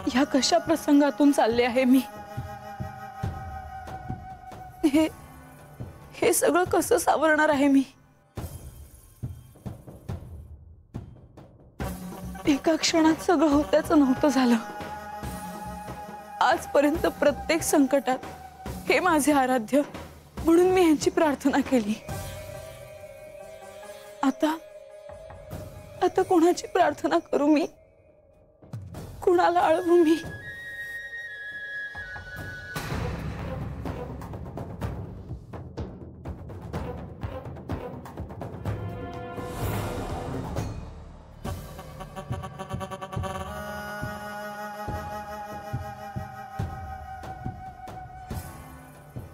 ह्या कशा प्रसंगातून चालले आहे मी? हे सगळं कसं सावरणार आहे मी? एका क्षणात सगळं होत्याचं नव्हतं झालं। आजपर्यंत प्रत्येक संकटात हे माझे आराध्य म्हणून मी यांची प्रार्थना केली। आता कोणाची प्रार्थना करू मी? कुणाला अळवू मी?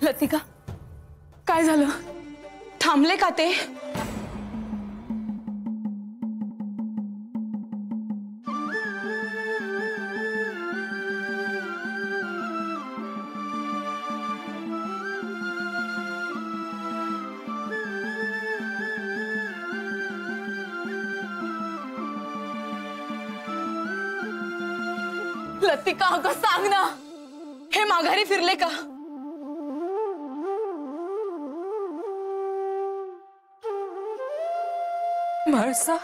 लतिका, काय झालं? थांबले का ते? लतिका, अगं सांग ना, हे माघारी फिरले का? म्हाळसा,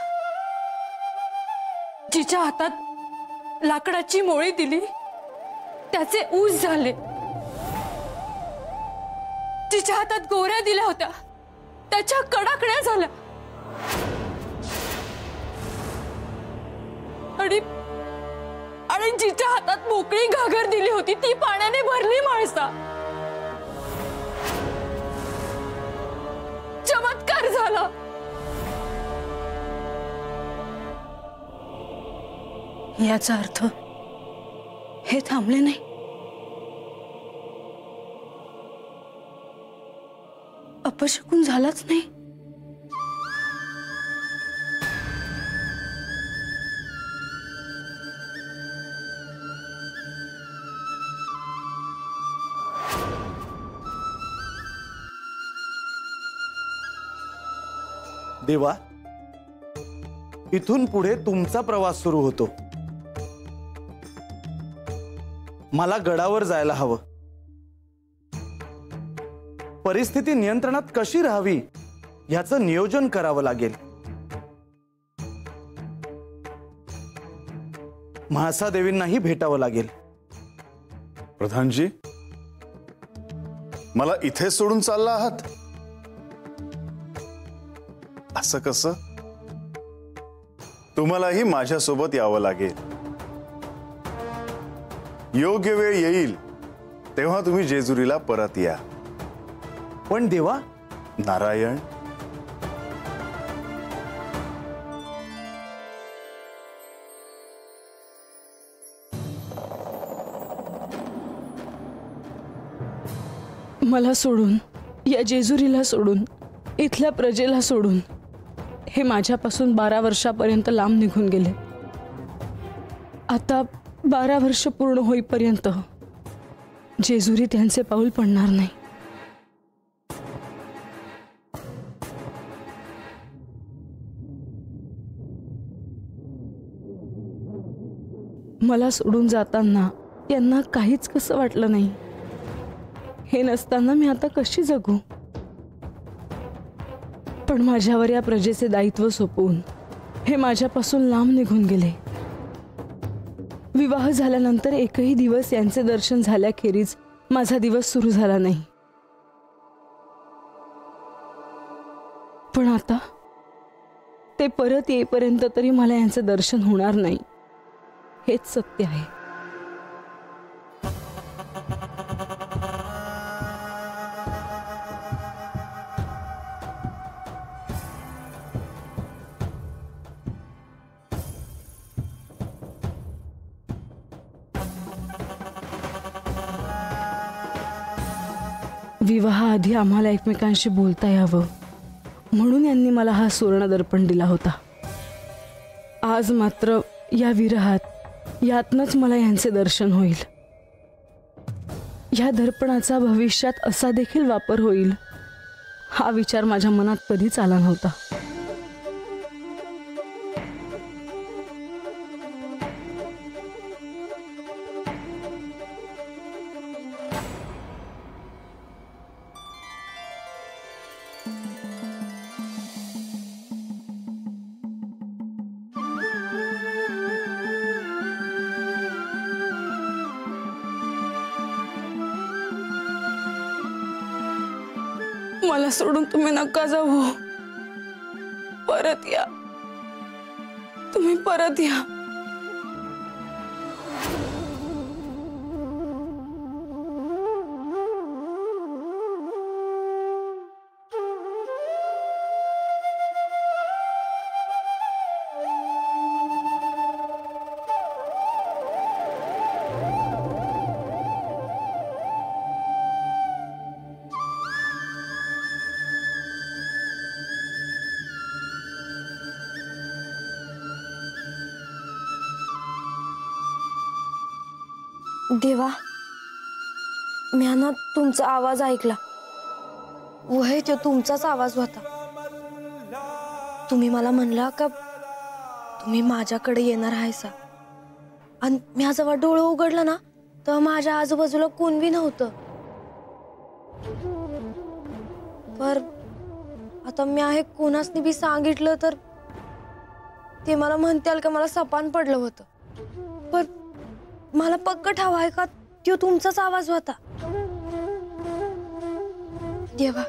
जिच्या हातात लाकडाची मोळी दिली त्याचे ऊस झाले, जिच्या हातात गोऱ्या दिल्या होत्या त्याच्या कडाकड्या झाल्या, आणि जिच्या हातात मोकळी घागर दिली होती ती पाण्याने भरली। म्हाळसा, चमत्कार झाला। याचा अर्थ हे थांबले नाही। अपशकुन झालाच नाही। देवा, इथून पुढे तुमचा प्रवास सुरू होतो। मला गडावर जायला हवं। परिस्थिती नियंत्रणात कशी राहावी याचं नियोजन करावं लागेल। म्हाळसा देवींनाही भेटावं लागेल। प्रधानजी, मला इथे सोडून चालला आहात? असं कसं? तुम्हालाही माझ्यासोबत यावं लागेल। योग्य वेळ येईल तेव्हा तुम्ही जेजुरीला परत या। पण देवा, नारायण, मला सोडून, या जेजुरीला सोडून, इथल्या प्रजेला सोडून हे माझ्यापासून 12 वर्षापर्यंत लांब निघून गेले। आता 12 वर्ष पूर्ण होईपर्यंत जेजुरी त्यांचे पाऊल पडणार नाही। मला सोडून जाताना यांना काहीच कसं वाटलं नाही। हे नसताना मी आता कशी जगू? पण माझ्यावर या प्रजेचे दायित्व सोपवून हे माझ्यापासून लांब निघून गेले। विवाह झाल्यानंतर एकही दिवस यांचे दर्शन झाल्याखेरीज माझा दिवस सुरू झाला नाही। पण आता ते परत येईपर्यंत तरी मला यांचे दर्शन होणार नाही, हेच सत्य आहे। विवाहाआधी आम्हाला एकमेकांशी बोलता यावं म्हणून यांनी मला हा सुवर्ण दर्पण दिला होता। आज मात्र या विरहात यातनच मला यांचे दर्शन होईल। या दर्पणाचा भविष्यात असा देखील वापर होईल हा विचार माझ्या मनात कधीच आला नव्हता। मला सोडून तुम्ही नका जाऊ. परत या, तुम्ही परत या. देवा, म्यानं तुमचा आवाज ऐकला. वय तो तुमचाच आवाज होता. तुम्ही मला म्हणला का तुम्ही माझ्याकडे येणार आहेसा. आणि म्या जेव्हा डोळं उघडलं ना तेव्हा माझ्या आजूबाजूला कोणबी नव्हतं. पर आता म्या हे कोणासनी बी सांगितलं तर ते मला म्हणतील का मला सपान पडलं होतं. पर मला पक्क ठाव आहे का तो तुमचाच आवाज होता. देवा,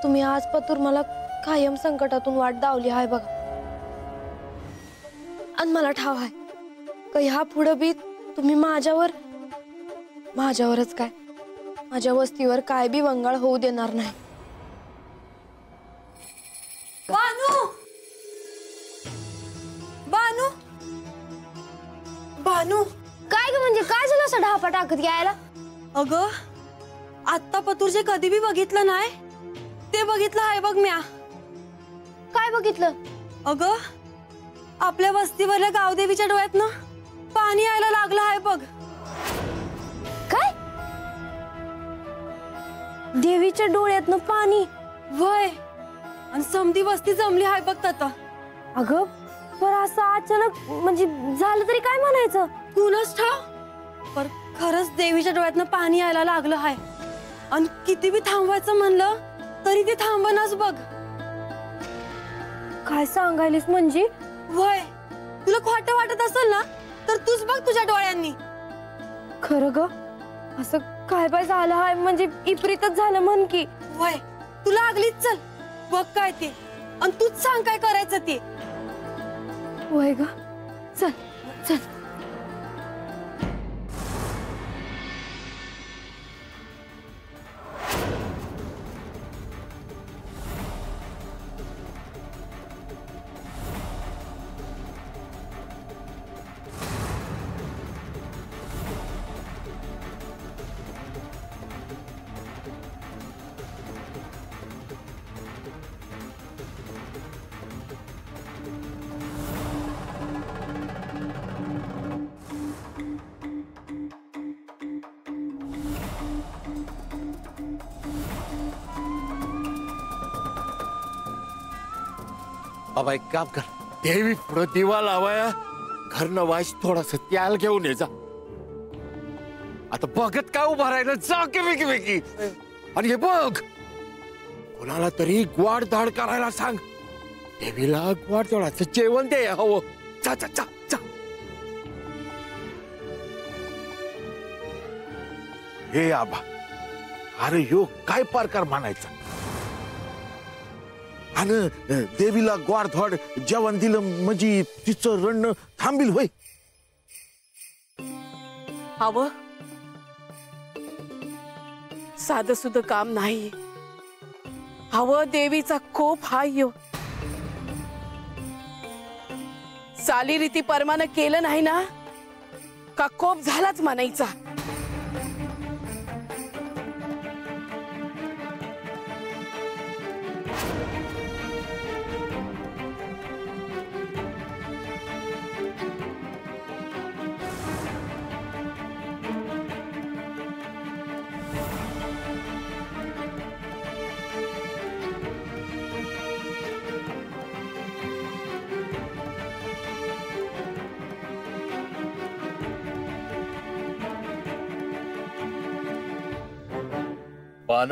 तुम्ही आज पतूर मला कायम संकटातून वाट दावली आहे बघा. आणि मला ठाव आहे का ह्या पुढे बी तुम्ही माझ्यावरच काय माझ्या वस्तीवर काय बी वंगाळ होऊ देणार नाही. बानू, बानू, बानू, काय ग म्हणजे काय झालं असं ढापा टाकत यायला? अगं, आत्ता पतूर जे कधी बी बघितलं नाही ते बघितलं आहे बघ म्या. काय बघितलं? अगं, आपल्या वस्तीवरल्या गावदेवीच्या डोळ्यात ना पाणी यायला लागलं आहे बघ. काय? देवीच्या डोळ्यातनं पाणी? वय, आणि समधी वस्ती जमली आहे बघ आता. अगं, पर असं अचानक म्हणजे झालं तरी काय म्हणायचं? कुणाच ठाव, पर खरंच देवीच्या डोळ्यातनं पाणी यायला लागलं आहे. आणि किती बी थांबवायचं म्हणलं तरी ते थांबनाच बघ. काय सांगायलीस म्हणजे? वय, तुला खोटं वाटत असेल ना तर तूच बघ तुझ्या डोळ्यांनी. खरं ग, असं काय बाय झालं आहे म्हणजे इप्रितच झालं म्हण की. वय, तुला लागलीच, चल बघ काय ते आणि तूच सांग काय करायचं ते. वय ग, चल चल. बाबा एक काम कर, देवी पुढे दिवा लावाया, घरनं वाईस थोडासा त्याल घेऊन ये जा. आता बघत काय उभा राहिलं, जा की वेगळी. आणि हे बघ, कोणाला तरी ग्वाड धाड करायला सांग. देवीला ग्वाड धाडाचं जेवण दे हवं. जा जा जा जा. हे आबा, अरे ह्यो काय प्रकार म्हणायचा. आणि देवीला ग्वाडधोड जेवण दिलं म्हणजे तिचं रडणं थांबील होय. हवं साधं सुद्धा काम नाही. हवं देवीचा कोप हाय यो. चालीरीती परमानं केलं नाही ना का कोप झालाच म्हणायचा. पान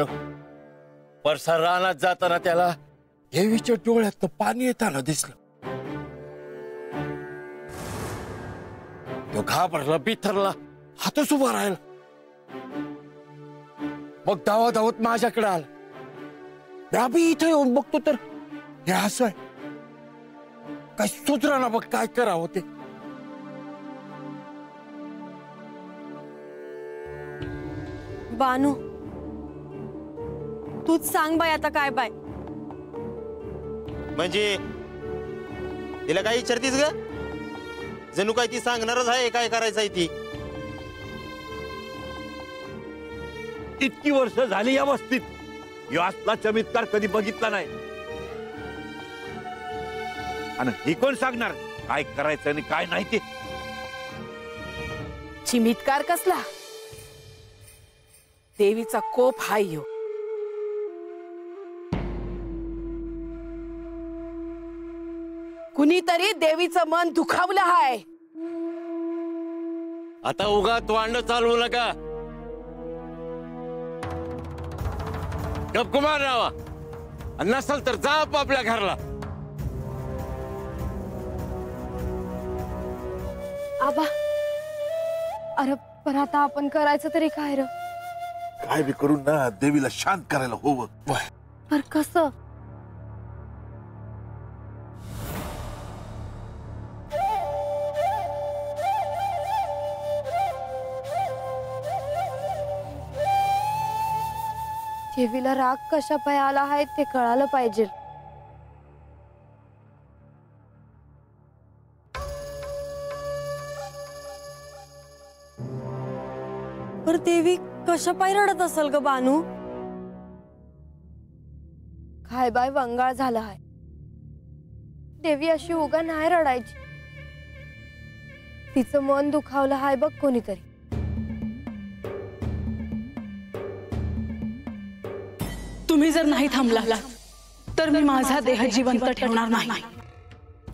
परसा रानात जाताना त्याला देवीच्या डोळ्यात पाणी येताना दिसलं. तो घाबरला, बिथरला, हातच उभा राहिला. मग धावत धावत माझ्याकडे आला. मी इथे येऊन बघतो तर हे असं आहे. काय सुधरा ना बघ, काय करावं ते. बानू, तूच सांग बाय आता काय बाय. म्हणजे तिला काय विचारतीस ग? जणू काय ती सांगणारच आहे काय करायचं आहे ती. इतकी वर्ष झाली या वस्तीत, यो असला चमत्कार कधी बघितला नाही. आणि ही कोण सांगणार काय करायचं आणि काय नाही ते? चिमितकार कसला? देवीचा कोप हाय यो. कुणीतरी देवीचं मन दुखावलं हाय. आता उगा तोंड चालवू नका. गपकुमार राहा, नसल तर जा आपल्या घरला. आबा, अरे पण आता आपण करायचं तरी काय र? काय बी करून ना देवीला शांत करायला हवं. पर कसं? देवीला राग कशा पाय आला आहे ते कळालं पाहिजे. पर देवी कशा पाय रडत असेल ग बानू? काय बाय वंगाळ झाला आहे. देवी अशी उगा नाही रडायची. तिचं मन दुखावलं हाय बघ कोणीतरी. तुम्ही जर नाही थांबला तर मी माझा देह जिवंत ठेवणार नाही.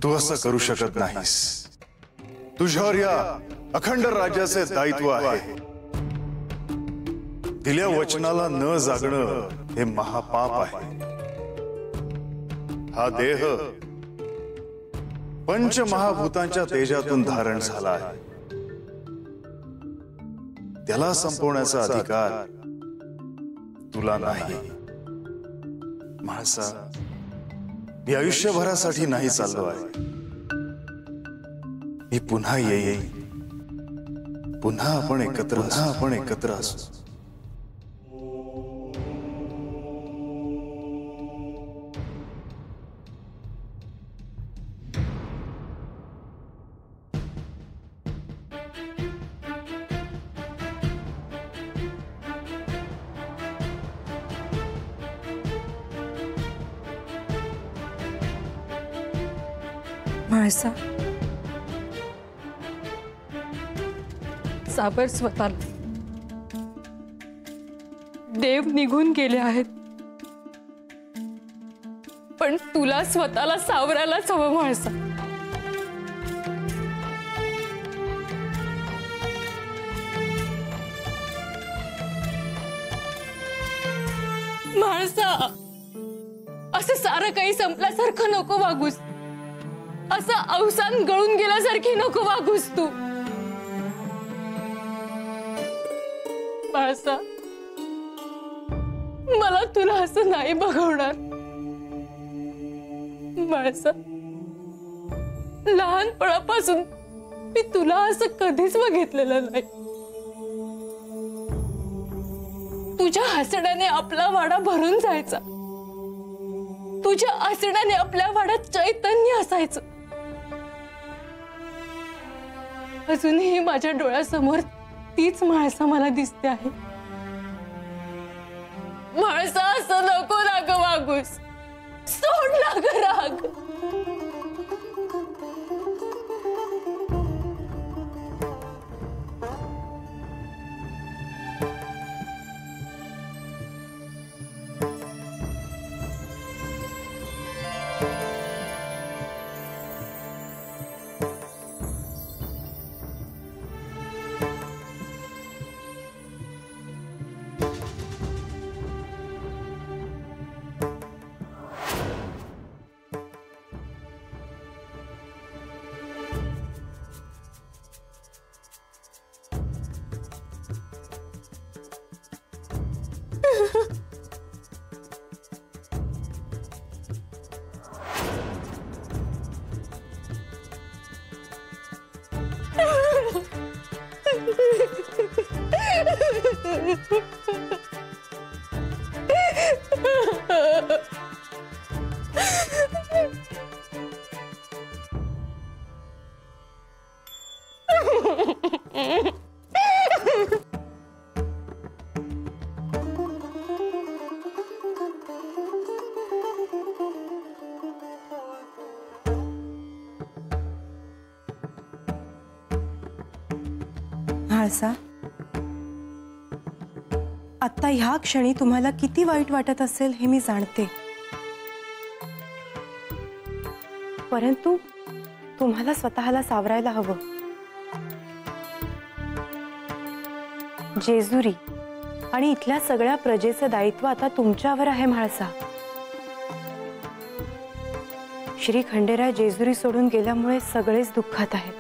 तू असं करू शकत नाहीस. तुझ्यावर या अखंड राज्याचे दायित्व आहे. दिल्या वचनाला न जागणं हे महापाप आहे. हा देह पंचमहाभूतांच्या तेजातून धारण झाला आहे. त्याला संपवण्याचा अधिकार तुला नाही. म्हाळसा, मी आयुष्यभरासाठी नाही चाललो आहे. मी पुन्हा येईन. पुन्हा आपण एकत्र असू. म्हाळसा, साबर स्वतःला. देव निघून गेले आहेत, पण तुला स्वतःला सावरायलाच हवं म्हाळसा. म्हाळसा, असं सारं काही संपल्यासारखं नको वागूस. असं अवसान गळून गेल्यासारखी नको वागूस तू. म्हाळसा, मला तुला असं नाही बघवणार. म्हाळसा, लहानपणापासून मी तुला असं कधीच बघितलेलं नाही. तुझ्या हसण्याने आपला वाडा भरून जायचा. तुझ्या हसण्याने आपल्या वाड्यात चैतन्य असायचं. अजूनही माझ्या डोळ्यासमोर तीच म्हाळसा मला दिसते आहे. म्हाळसा, असं नको राग वागूस. सोड ना ग राग. म्हाळसा, आता ह्या क्षणी तुम्हाला किती वाईट वाटत असेल हे मी जाणते, परंतु तुम्हाला स्वतःला सावरायला हवं. जेजुरी आणि इथल्या सगळ्या प्रजेचं दायित्व आता तुमच्यावर आहे म्हाळसा. श्री खंडेराय जेजुरी सोडून गेल्यामुळे सगळेच दुःखात आहेत.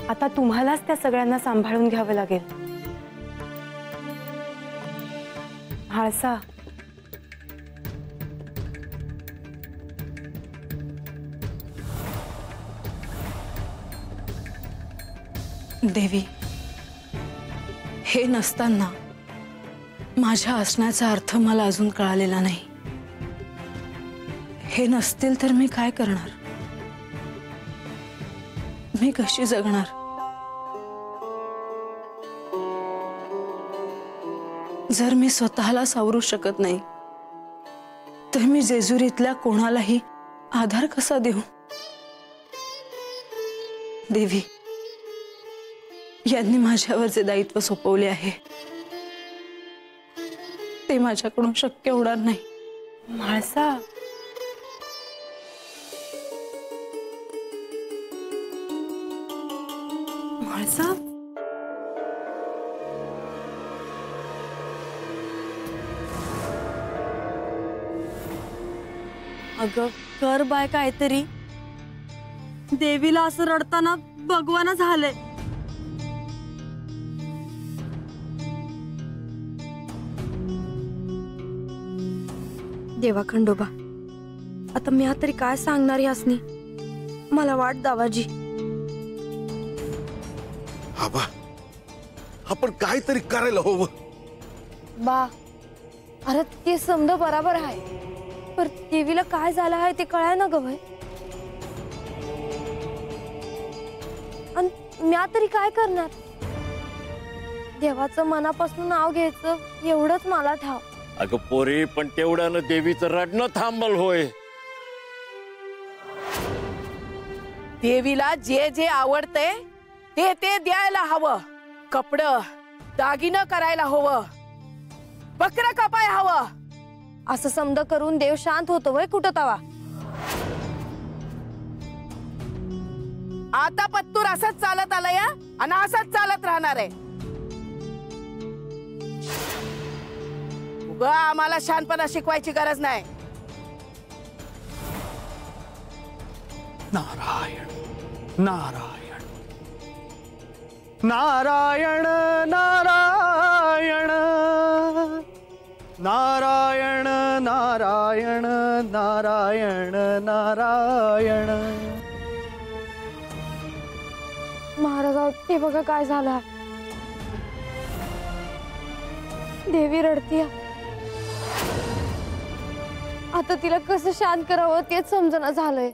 आता तुम्हालाच त्या सगळ्यांना सांभाळून घ्यावं लागेल. म्हाळसा, देवी, हे नसताना माझ्या असण्याचा अर्थ मला अजून कळालेला नाही. हे नसतील तर मी काय करणार? मी कशी जगणार? जर मी स्वतःला सावरू शकत नाही तर मी जेजुरीतल्या कोणालाही आधार कसा देऊ? देवी, यांनी माझ्यावर जे दायित्व सोपवले आहे ते माझ्याकडून शक्य होणार नाही. म्हाळसा, म्हाळसा, अगं कर बाय काहीतरी. देवीला असं रडताना भगवान झालंय. देवा खंडोबा, आता मी तरी काय सांगणार यासनी? मला वाट दावाजी. आबा, आपण काहीतरी करायला हवं. बा, अरे ते समज बराबर आहे, पर देवीला काय झालं आहे ते कळाय ना ग भाई. आणि म्या तरी काय करणार? देवाचं मनापासून नाव घ्यायचं एवढंच मला ठाव. अगं पोरी, पण तेवढ्यानं देवीचं रडणं थांबल होय. देवीला जे जे आवडते ते ते द्यायला हवं. कपडं दागिनं करायला हवं, बकरं कापाय हवं. असं समज करून देव शांत होतो वय कुठं तवा? आता पत्तूर असंच चालत आलं या आणि असंच चालत राहणार आहे. उगा आम्हाला शहाणपणा शिकवायची गरज नाही. नारायण नारायण नारायण नारायण नारायण नारायण नारायण नारायण. महाराज, ते बघा काय झालं. देवी रडतीय. आता तिला कसं शांत करावं तेच समजना झालंय.